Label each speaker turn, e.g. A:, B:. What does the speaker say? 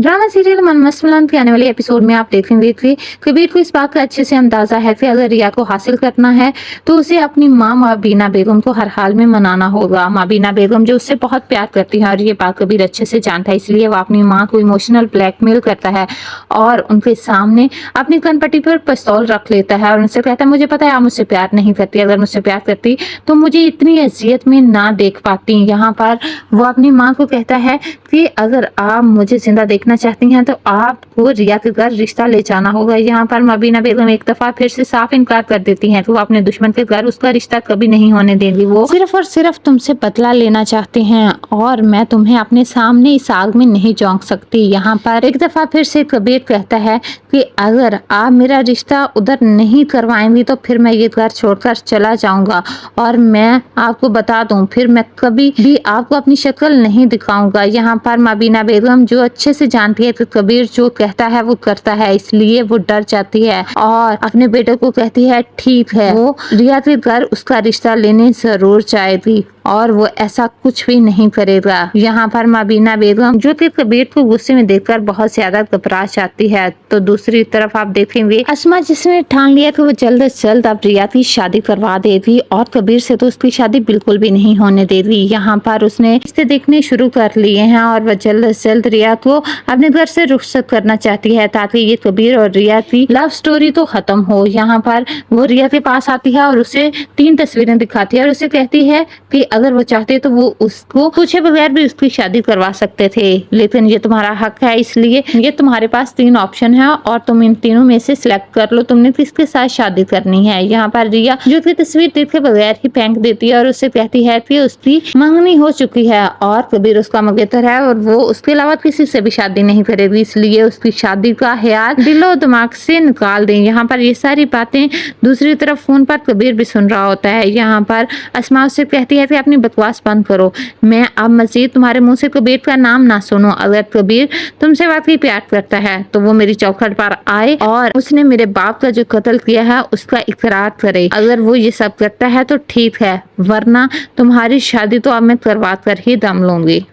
A: Drama serial मन मस्त मिलन के आने वाले एपिसोड में आप देखेंगे कि कबीर को इस बात का अच्छे से अंदाजा है कि अगर रिया को हासिल करना है तो उसे अपनी माँ बीना बेगम को हर हाल में मनाना होगा। माँ बीना बेगम जो उससे बहुत प्यार करती है और ये बात कबीर अच्छे से जानता है, इसलिए वो अपनी माँ को इमोशनल ब्लैकमेल करता है और उनके सामने अपनी कनपट्टी पर पिस्तौल रख लेता है और उनसे कहता है मुझे पता है आप मुझसे प्यार नहीं करती, अगर मुझसे प्यार करती तो मुझे इतनी अजियत में ना देख पाती। यहाँ पर वो अपनी माँ को कहता है कि अगर आप मुझे जिंदा देखना चाहती हैं तो आपको रिया के घर रिश्ता ले जाना होगा। यहाँ पर मबीना बेगम एक दफा फिर से साफ इनकार कर देती हैं कि वो अपने दुश्मन के घर उसका रिश्ता कभी नहीं होने देंगी। वो सिर्फ और सिर्फ तुमसे बदला लेना चाहते हैं और मैं तुम्हें अपने सामने इस आग में नहीं झोंक सकती। यहाँ पर एक दफा फिर से कबीर कहता है कि अगर आप मेरा रिश्ता उधर नहीं करवाएंगी तो फिर मैं ये घर छोड़कर चला जाऊंगा और मैं आपको बता दूं फिर मैं कभी भी आपको अपनी शक्ल नहीं दिखाऊंगा। यहाँ पर मबीना बेगम जो अच्छे से जानती है कि कबीर जो कहता है वो करता है, इसलिए वो डर जाती है और अपने बेटे को कहती है ठीक है, वो रिया के घर उसका रिश्ता लेने जरूर जाएगी और वो ऐसा कुछ भी नहीं करेगा। यहाँ पर मबीना बेगम जो कि कबीर को गुस्से में देखकर बहुत ज्यादा घबरा जाती है। तो दूसरी तरफ आप देखेंगे अस्मा जिसने ठान लिया कि वो जल्द से जल्द अब रिया की शादी करवा देगी और कबीर से तो उसकी शादी बिल्कुल भी नहीं होने देगी। यहाँ पर उसने रिश्ते देखने शुरू कर लिए हैं और वह जल्द से जल्द रिया को अपने घर से रुखसत करना चाहती है ताकि ये कबीर और रिया की लव स्टोरी तो खत्म हो। यहाँ पर वो रिया के पास आती है और उसे 3 तस्वीरें दिखाती है और उसे कहती है कि अगर वो चाहते तो वो उसको पूछे बगैर भी उसकी शादी करवा सकते थे, लेकिन ये तुम्हारा हक है, इसलिए ये तुम्हारे पास 3 ऑप्शन है और तुम इन तीनों में से सिलेक्ट कर लो तुमने किसके साथ शादी करनी है। यहाँ पर रिया जो की तस्वीर देखे बगैर ही फेंक देती है और उससे कहती है कि उसकी मंगनी हो चुकी है और कबीर उसका मंगेतर है और वो उसके अलावा किसी से भी शादी नहीं करेगी, इसलिए उसकी शादी का ख्याल दिलो दिमाग से निकाल दें। यहाँ पर ये सारी बातें दूसरी तरफ फोन पर कबीर भी सुन रहा होता है। यहाँ पर अस्मा उससे कहती है कि अपनी बकवास बंद करो, मैं अब मजीद तुम्हारे मुंह से कबीर का नाम ना सुनो। अगर कबीर तुमसे वाकई प्यार करता है तो वो मेरी चौखट पर आए और उसने मेरे बाप का जो कत्ल किया है उसका इकरार करे। अगर वो ये सब करता है तो ठीक है, वरना तुम्हारी शादी तो अब मैं करवा कर ही दम लूंगी।